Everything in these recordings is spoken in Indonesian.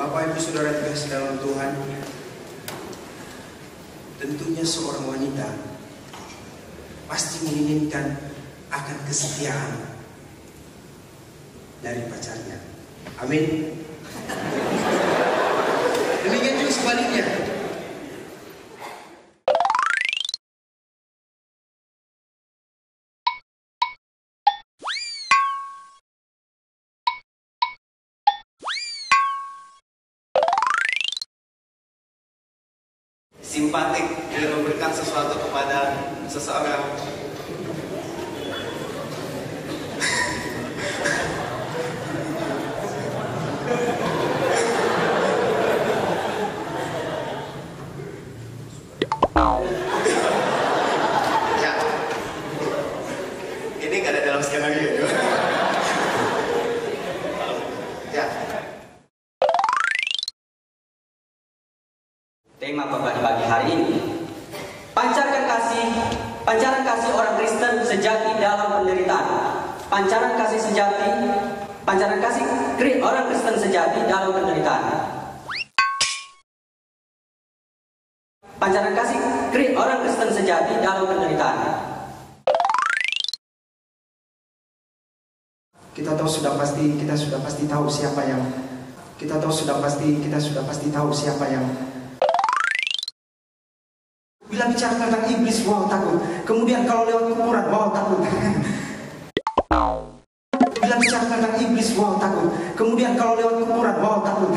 Bapak Ibu Saudara dikasih dalam Tuhan, tentunya seorang wanita pasti menginginkan akan kesetiaan dari pacarnya. Amin. Demikian juga sebaliknya. Simpatik bila memberikan sesuatu kepada seseorang. Ya, ini gak ada dalam skenario. Ya. Tema pagi hari ini, pancaran kasih orang Kristen sejati dalam penderitaan. Pancaran kasih orang Kristen sejati dalam penderitaan. Pancaran kasih orang Kristen sejati dalam penderitaan. Kita sudah pasti tahu siapa yang bila bicara tentang iblis, wow takut. Kemudian kalau lewat kuburan, wow takut. Bila bicara tentang iblis, wow takut. Kemudian kalau lewat kuburan, wow takut.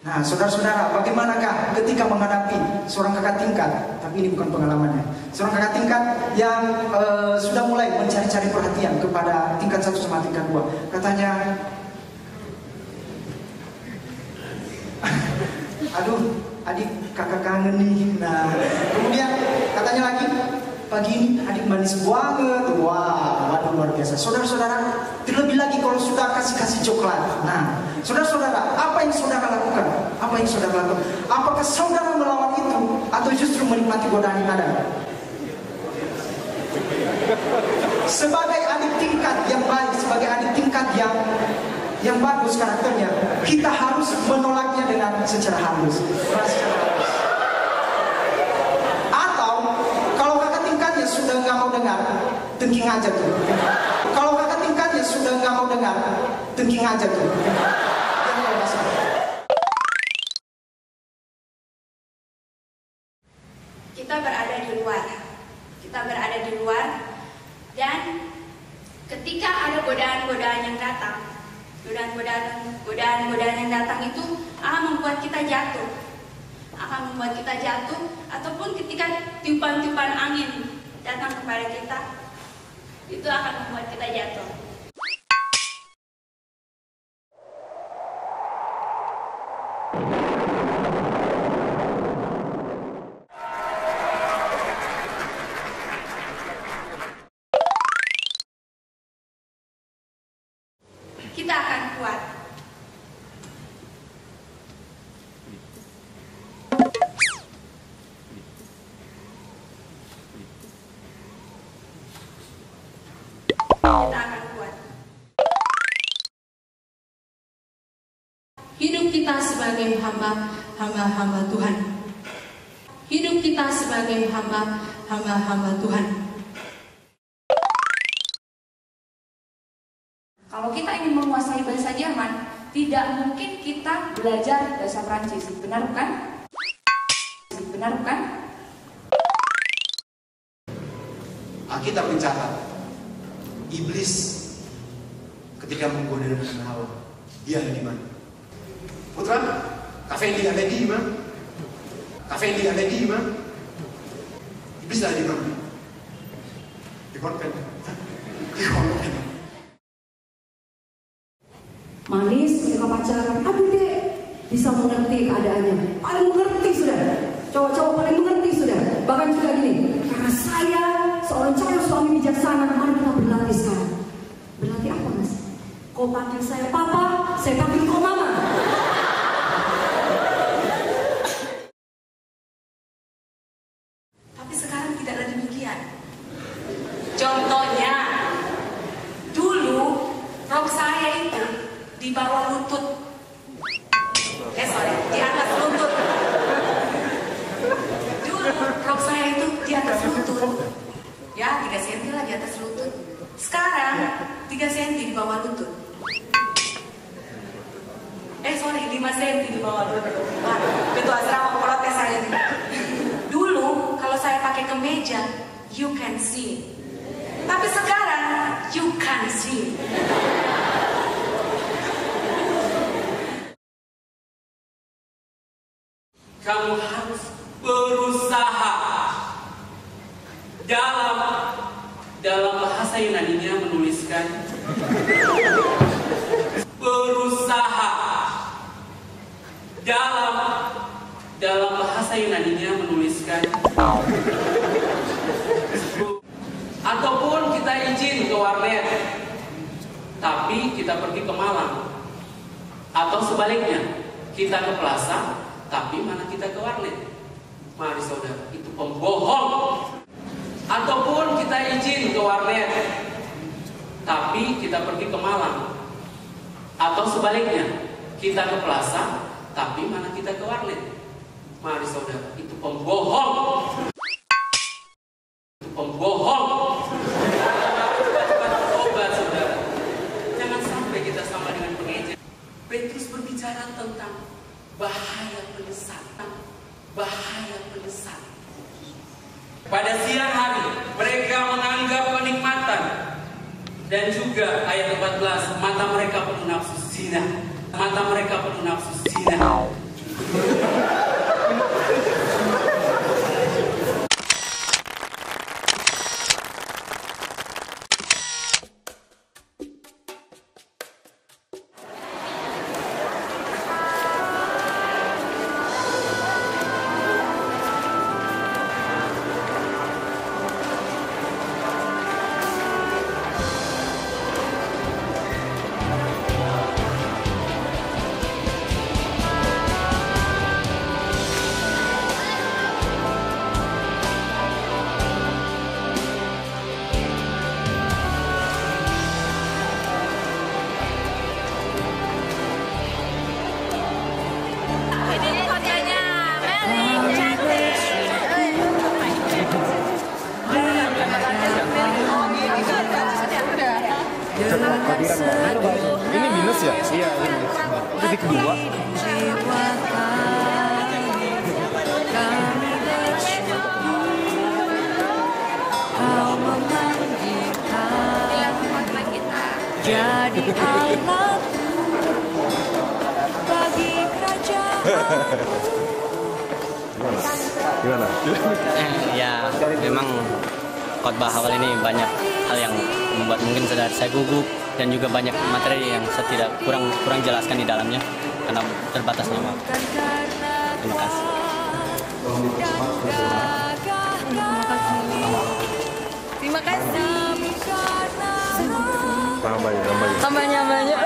Nah, saudara-saudara, bagaimanakah ketika menghadapi seorang kakak tingkat? Tapi ini bukan pengalamannya. Seorang kakak tingkat yang sudah mulai mencari-cari perhatian kepada tingkat 1 sama tingkat 2. Katanya, aduh, adik kakak kangen nih. Nah, kemudian katanya lagi, pagi ini adik manis banget. Wah, waduh luar biasa. Saudara-saudara, terlebih lagi kalau sudah kasih coklat. Nah, saudara-saudara, apa yang saudara lakukan? Apakah saudara melawan itu atau justru menikmati godaan yang ada? Sebagai adik tingkat yang baik, sebagai adik tingkat yang bagus karakternya, kita harus menolaknya dengan secara halus. Atau kalau kakak tingkatnya sudah nggak mau dengar, tengking aja tuh. Kalau kakak tingkatnya sudah nggak mau dengar, tengking aja tuh. Kita berada di luar, dan ketika ada godaan-godaan yang datang, godaan yang datang itu akan membuat kita jatuh, ataupun ketika tiupan-tiupan angin datang kepada kita, itu akan membuat kita jatuh. Kita akan kuat. Hidup kita sebagai hamba Tuhan. Hidup kita sebagai hamba Tuhan. Kalau kita ingin menguasai bahasa Jerman, tidak mungkin kita belajar bahasa Prancis, benar bukan? Alkitab mencatat, iblis ketika menggoda dengan Hawa, dia ada di mana? Putra, Kafendi ada di mana? Iblis ada di mana? Di konven. Manis ketika pacaran, aduh dek, bisa mengerti keadaannya, paling mengerti sudah, cowok-cowok paling mengerti sudah. Bahkan juga gini, karena saya seorang calon suami bijaksana, mari kita berlatih sekarang. Berlatih apa mas? Kau panggil saya papa, saya panggil kau mama. Tapi sekarang tidaklah demikian. Contohnya, dulu rok saya itu di bawah lutut. Sorry, di atas lutut. Dulu rok saya itu di atas lutut. Ya, 3 cm lah di atas lutut. Sekarang 3 cm di bawah lutut. Sorry, 5 cm di bawah lutut. Wah, ketua asrama protes saya nih. Dulu kalau saya pakai kemeja, you can see. Tapi sekarang you can't see. Kamu harus berusaha. Dalam bahasa Yunaninya menuliskan berusaha. Dalam bahasa Yunaninya menuliskan ataupun kita izin ke warnet tapi kita pergi ke Malang, atau sebaliknya kita ke plaza tapi mana kita ke warnet. Mari saudara, itu pembohong. Ataupun kita izin ke warnet tapi kita pergi ke Malang, atau sebaliknya kita ke plaza tapi mana kita ke warnet. Mari saudara, itu pembohong. Itu pembohong. Obat saudara. Jangan sampai kita sama dengan pengejar. Petrus berbicara tentang bahaya penyesatan. Bahaya penyesatan. Pada siang hari mereka menganggap kenikmatan, dan juga ayat 14, mata mereka penuh nafsu zina. Mata mereka penuh nafsu zina. Ini minus ya? Iya, ini. Titik kedua. Jadi alat bagi kerajaan. Gimana? Ya, memang khotbah awal ini banyak hal yang membuat mungkin saya gugup, dan juga banyak materi yang saya kurang jelaskan di dalamnya karena terbatasnya waktu. Terima kasih. Terima kasih. Tambahnya. Tambahnya banyak.